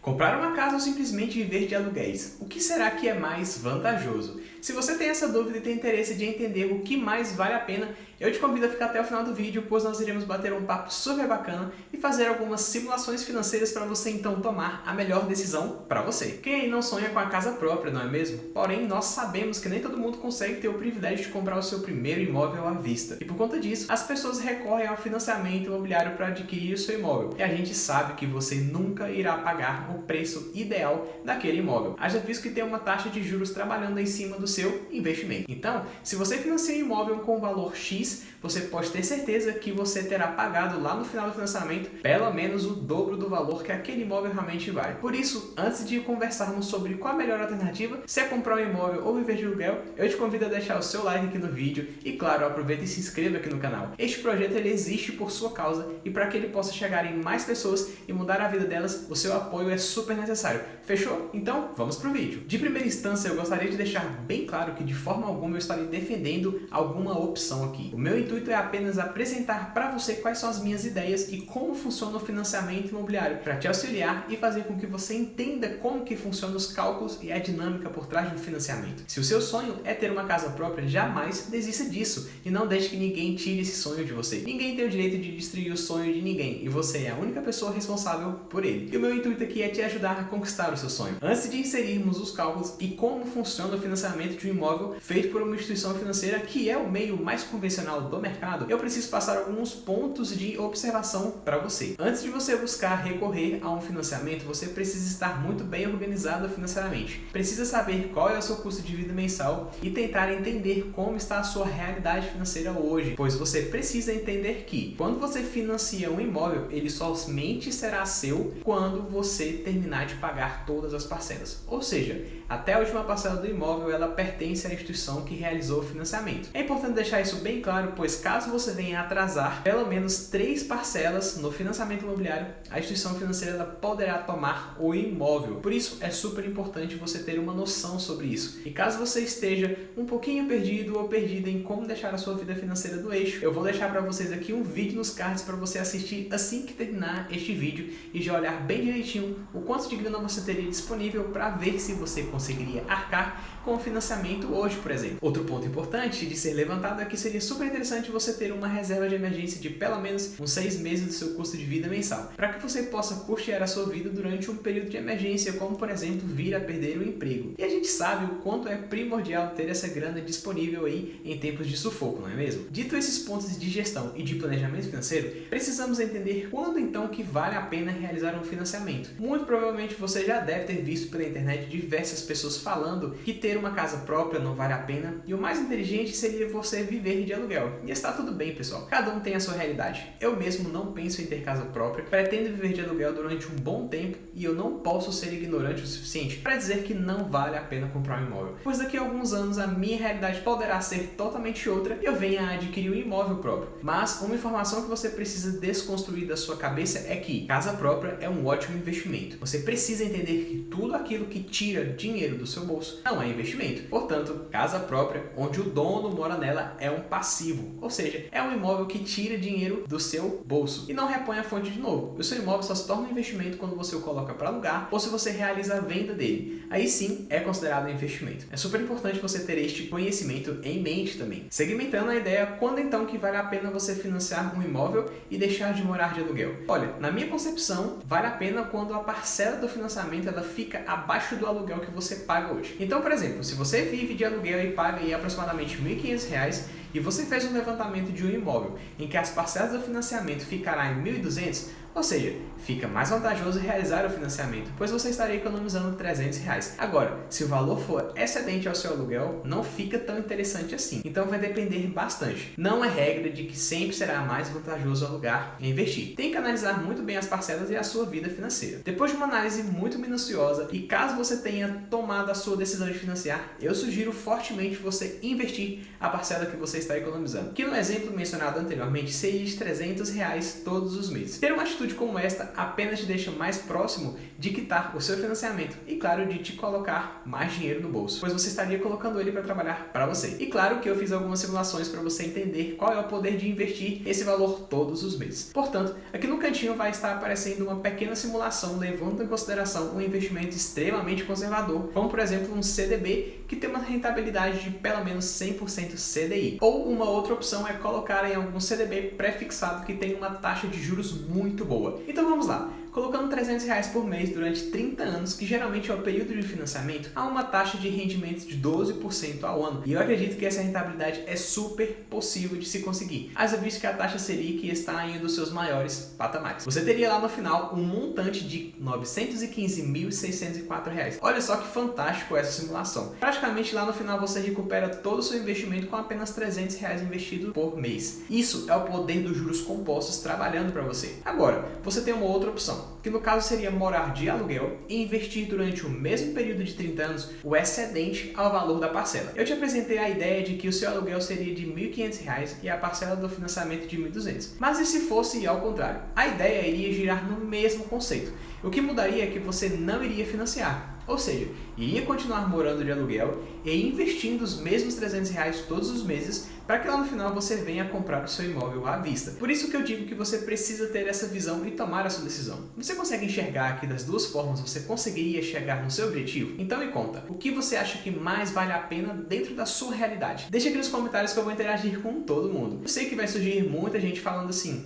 Comprar uma casa ou simplesmente viver de aluguéis? O que será que é mais vantajoso? Se você tem essa dúvida e tem interesse de entender o que mais vale a pena, eu te convido a ficar até o final do vídeo, pois nós iremos bater um papo super bacana e fazer algumas simulações financeiras para você então tomar a melhor decisão para você. Quem aí não sonha com a casa própria, não é mesmo? Porém, nós sabemos que nem todo mundo consegue ter o privilégio de comprar o seu primeiro imóvel à vista. E por conta disso, as pessoas recorrem ao financiamento imobiliário para adquirir o seu imóvel. E a gente sabe que você nunca irá pagar o preço ideal daquele imóvel. Haja visto que tem uma taxa de juros trabalhando em cima do seu investimento. Então, se você financia um imóvel com valor X, você pode ter certeza que você terá pagado lá no final do financiamento pelo menos o dobro do valor que aquele imóvel realmente vale. Por isso, antes de conversarmos sobre qual a melhor alternativa, se é comprar um imóvel ou viver de aluguel, eu te convido a deixar o seu like aqui no vídeo e, claro, aproveita e se inscreva aqui no canal. Este projeto ele existe por sua causa e para que ele possa chegar em mais pessoas e mudar a vida delas, o seu apoio é super necessário. Fechou? Então, vamos pro vídeo. De primeira instância, eu gostaria de deixar bem claro que de forma alguma eu estarei defendendo alguma opção aqui. O meu intuito é apenas apresentar para você quais são as minhas ideias e como funciona o financiamento imobiliário, para te auxiliar e fazer com que você entenda como que funcionam os cálculos e a dinâmica por trás do financiamento. Se o seu sonho é ter uma casa própria, jamais desista disso e não deixe que ninguém tire esse sonho de você. Ninguém tem o direito de destruir o sonho de ninguém e você é a única pessoa responsável por ele. E o meu intuito aqui é te ajudar a conquistar o seu sonho. Antes de inserirmos os cálculos e como funciona o financiamento de um imóvel feito por uma instituição financeira que é o meio mais convencional do mercado, eu preciso passar alguns pontos de observação para você. Antes de você buscar recorrer a um financiamento, você precisa estar muito bem organizado financeiramente. Precisa saber qual é o seu custo de vida mensal e tentar entender como está a sua realidade financeira hoje, pois você precisa entender que quando você financia um imóvel, ele somente será seu quando você terminar de pagar todas as parcelas. Ou seja, até a última parcela do imóvel ela pertence à instituição que realizou o financiamento. É importante deixar isso bem claro, pois caso você venha atrasar pelo menos 3 parcelas no financiamento imobiliário, a instituição financeira ela poderá tomar o imóvel. Por isso é super importante você ter uma noção sobre isso. E caso você esteja um pouquinho perdido ou perdida em como deixar a sua vida financeira do eixo, eu vou deixar para vocês aqui um vídeo nos cards para você assistir assim que terminar este vídeo e já olhar bem direitinho o quanto de grana você teria disponível para ver se você conseguiria arcar com o financiamento hoje, por exemplo. Outro ponto importante de ser levantado é que seria super interessante você ter uma reserva de emergência de pelo menos uns 6 meses do seu custo de vida mensal, para que você possa custear a sua vida durante um período de emergência, como por exemplo vir a perder o emprego. E a gente sabe o quanto é primordial ter essa grana disponível aí em tempos de sufoco, não é mesmo? Dito esses pontos de gestão e de planejamento financeiro, precisamos entender quando então que vale a pena realizar um financiamento. Muito provavelmente você já deve ter visto pela internet diversas pessoas falando que ter uma casa própria não vale a pena e o mais inteligente seria você viver de aluguel. E está tudo bem, pessoal. Cada um tem a sua realidade. Eu mesmo não penso em ter casa própria, pretendo viver de aluguel durante um bom tempo e eu não posso ser ignorante o suficiente para dizer que não vale a pena comprar um imóvel. Pois daqui a alguns anos a minha realidade poderá ser totalmente outra e eu venha a adquirir um imóvel próprio. Mas uma informação que você precisa desconstruir da sua cabeça é que casa própria é um ótimo investimento. Você precisa entender que tudo aquilo que tira dinheiro do seu bolso não é investimento. Portanto, casa própria, onde o dono mora nela, é um passivo, ou seja, é um imóvel que tira dinheiro do seu bolso e não repõe a fonte de novo. O seu imóvel só se torna um investimento quando você o coloca para alugar ou se você realiza a venda dele. Aí sim é considerado um investimento. É super importante você ter este conhecimento em mente também. Segmentando a ideia, quando então que vale a pena você financiar um imóvel e deixar de morar de aluguel? Olha, na minha concepção, vale a pena quando a parcela do financiamento ela fica abaixo do aluguel que você paga hoje. Então, por exemplo, se você vive de aluguel e paga aí aproximadamente R$ 1.500 e você fez um levantamento de um imóvel em que as parcelas do financiamento ficará em R$ 1.200, ou seja, fica mais vantajoso realizar o financiamento, pois você estaria economizando R$ 300. Agora, se o valor for excedente ao seu aluguel, não fica tão interessante assim. Então vai depender bastante. Não é regra de que sempre será mais vantajoso alugar e investir. Tem que analisar muito bem as parcelas e a sua vida financeira. Depois de uma análise muito minuciosa e caso você tenha tomado a sua decisão de financiar, eu sugiro fortemente você investir a parcela que você está economizando, que no exemplo mencionado anteriormente seria de R$300 todos os meses. Ter uma atitude como esta apenas te deixa mais próximo de quitar o seu financiamento e, claro, de te colocar mais dinheiro no bolso, pois você estaria colocando ele para trabalhar para você. E claro que eu fiz algumas simulações para você entender qual é o poder de investir esse valor todos os meses. Portanto, aqui no cantinho vai estar aparecendo uma pequena simulação levando em consideração um investimento extremamente conservador, como por exemplo um CDB que tem uma rentabilidade de pelo menos 100% CDI. Ou uma outra opção é colocar em algum CDB pré-fixado que tem uma taxa de juros muito boa. Então vamos lá. Colocando R$300 por mês durante 30 anos, que geralmente é o período de financiamento, há uma taxa de rendimento de 12% ao ano. E eu acredito que essa rentabilidade é super possível de se conseguir, haja visto que a taxa Selic está em um dos seus maiores patamares. Você teria lá no final um montante de R$ 915.604. Olha só que fantástico essa simulação. Praticamente lá no final você recupera todo o seu investimento com apenas R$300 investido por mês. Isso é o poder dos juros compostos trabalhando para você. Agora, você tem uma outra opção, que no caso seria morar de aluguel e investir durante o mesmo período de 30 anos o excedente ao valor da parcela. Eu te apresentei a ideia de que o seu aluguel seria de R$ 1.500 e a parcela do financiamento de R$ 1.200. Mas e se fosse ao contrário? A ideia iria girar no mesmo conceito. O que mudaria é que você não iria financiar. Ou seja, iria continuar morando de aluguel e investindo os mesmos R$300 todos os meses para que lá no final você venha comprar o seu imóvel à vista. Por isso que eu digo que você precisa ter essa visão e tomar a sua decisão. Você consegue enxergar que das duas formas você conseguiria chegar no seu objetivo? Então me conta, o que você acha que mais vale a pena dentro da sua realidade? Deixa aqui nos comentários que eu vou interagir com todo mundo. Eu sei que vai surgir muita gente falando assim,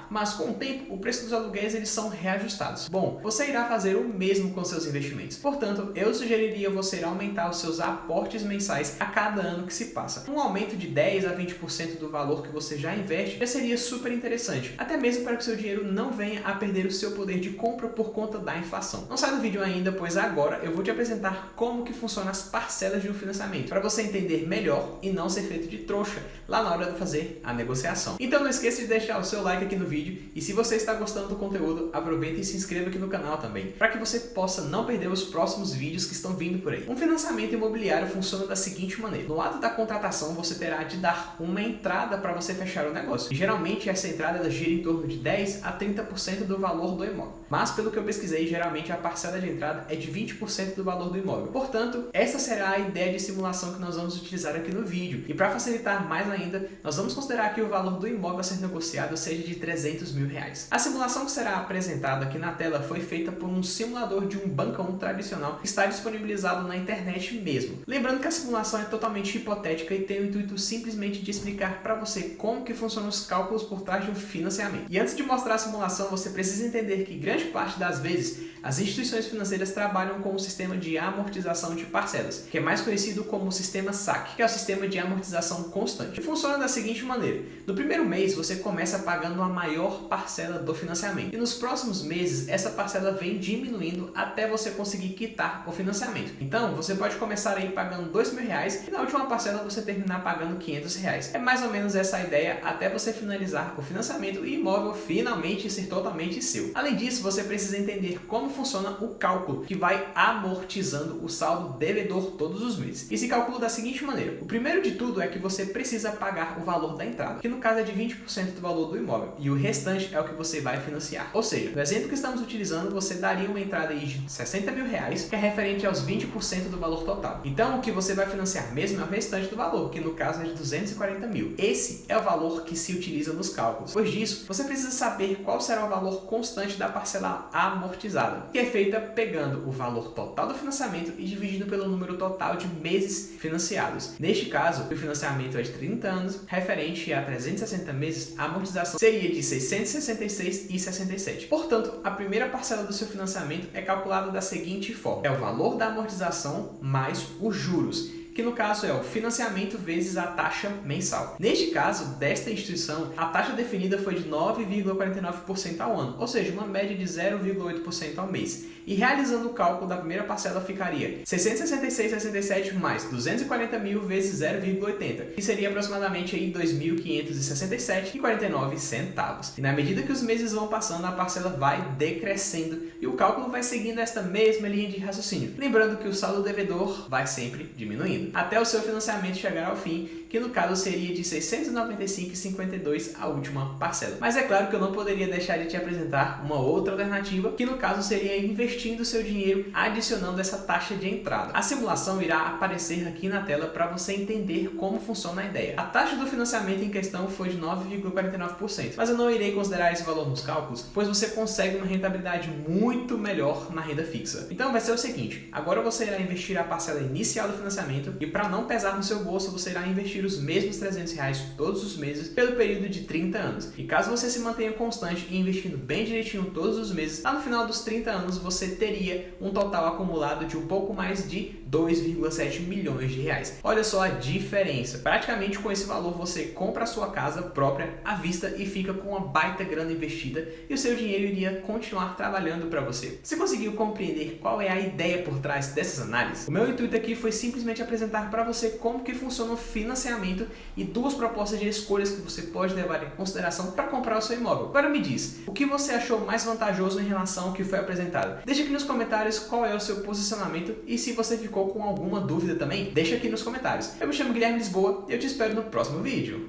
mas com o tempo o preço dos aluguéis eles são reajustados. Bom, você irá fazer o mesmo com seus investimentos. Portanto, eu sugeriria você aumentar os seus aportes mensais a cada ano que se passa. Um aumento de 10 a 20% do valor que você já investe já seria super interessante, até mesmo para que seu dinheiro não venha a perder o seu poder de compra por conta da inflação. Não sai do vídeo ainda, pois agora eu vou te apresentar como que funcionam as parcelas de um financiamento, para você entender melhor e não ser feito de trouxa lá na hora de fazer a negociação. Então não esqueça de deixar o seu like aqui no vídeo e se você está gostando do conteúdo, aproveita e se inscreva aqui no canal também, para que você possa não perder os próximos vídeos que estão vindo por aí. Um financiamento imobiliário funciona da seguinte maneira: no ato da contratação você terá de dar uma entrada para você fechar o negócio. E geralmente essa entrada ela gira em torno de 10 a 30% do valor do imóvel. Mas pelo que eu pesquisei, geralmente a parcela de entrada é de 20% do valor do imóvel. Portanto, essa será a ideia de simulação que nós vamos utilizar aqui no vídeo. E para facilitar mais ainda, nós vamos considerar que o valor do imóvel a ser negociado seja de R$300 mil. A simulação que será apresentada aqui na tela foi feita por um simulador de um bancão tradicional que está disponibilizado na internet mesmo. Lembrando que a simulação é totalmente hipotética e tem o intuito simplesmente de explicar para você como que funcionam os cálculos por trás de um financiamento. E antes de mostrar a simulação, você precisa entender que grande parte das vezes as instituições financeiras trabalham com o sistema de amortização de parcelas, que é mais conhecido como o sistema SAC, que é o sistema de amortização constante. E funciona da seguinte maneira: no primeiro mês você começa pagando a maior parcela do financiamento e nos próximos meses essa parcela vem diminuindo até você conseguir quitar o financiamento. Então você pode começar aí pagando R$2 mil e na última parcela você terminar pagando R$500. É mais ou menos essa a ideia até você finalizar o financiamento e o imóvel finalmente ser totalmente seu. Além disso, você precisa entender como funciona o cálculo que vai amortizando o saldo devedor todos os meses. E se calcula da seguinte maneira: o primeiro de tudo é que você precisa pagar o valor da entrada, que no caso é de 20% do valor do imóvel, e o restante é o que você vai financiar. Ou seja, no exemplo que estamos utilizando, você daria uma entrada aí de R$60 mil, que é referente aos 20% do valor total. Então o que você vai financiar mesmo é o restante do valor, que no caso é de R$240 mil. Esse é o valor que se utiliza nos cálculos. Depois disso, você precisa saber qual será o valor constante da parcela amortizada, que é feita pegando o valor total do financiamento e dividindo pelo número total de meses financiados. Neste caso, o financiamento é de 30 anos, referente a 360 meses, a amortização seria de R$ 666,67. Portanto, a primeira parcela do seu financiamento é calculada da seguinte forma: é o valor da amortização mais os juros, que no caso é o financiamento vezes a taxa mensal. Neste caso, desta instituição, a taxa definida foi de 9,49% ao ano, ou seja, uma média de 0,8% ao mês. E realizando o cálculo da primeira parcela ficaria 666,67 mais 240 mil vezes 0,80, que seria aproximadamente aí 2.567,49 centavos. E na medida que os meses vão passando, a parcela vai decrescendo e o cálculo vai seguindo esta mesma linha de raciocínio. Lembrando que o saldo devedor vai sempre diminuindo. bem até o seu financiamento chegar ao fim, que no caso seria de R$ 695,52 a última parcela. Mas é claro que eu não poderia deixar de te apresentar uma outra alternativa, que no caso seria investindo seu dinheiro adicionando essa taxa de entrada. A simulação irá aparecer aqui na tela para você entender como funciona a ideia. A taxa do financiamento em questão foi de 9,49%, mas eu não irei considerar esse valor nos cálculos, pois você consegue uma rentabilidade muito melhor na renda fixa. Então vai ser o seguinte, agora você irá investir a parcela inicial do financiamento e para não pesar no seu bolso, você irá investir os mesmos R$300 todos os meses pelo período de 30 anos. E caso você se mantenha constante e investindo bem direitinho todos os meses, lá no final dos 30 anos você teria um total acumulado de um pouco mais de 2,7 milhões de reais. Olha só a diferença. Praticamente com esse valor você compra a sua casa própria à vista e fica com uma baita grana investida e o seu dinheiro iria continuar trabalhando para você. Você conseguiu compreender qual é a ideia por trás dessas análises? O meu intuito aqui foi simplesmente apresentar para você como que funciona o financiamento e duas propostas de escolhas que você pode levar em consideração para comprar o seu imóvel. Agora me diz, o que você achou mais vantajoso em relação ao que foi apresentado? Deixa aqui nos comentários qual é o seu posicionamento e se você ficou com alguma dúvida também, deixa aqui nos comentários. Eu me chamo Guilherme Lisboa e eu te espero no próximo vídeo.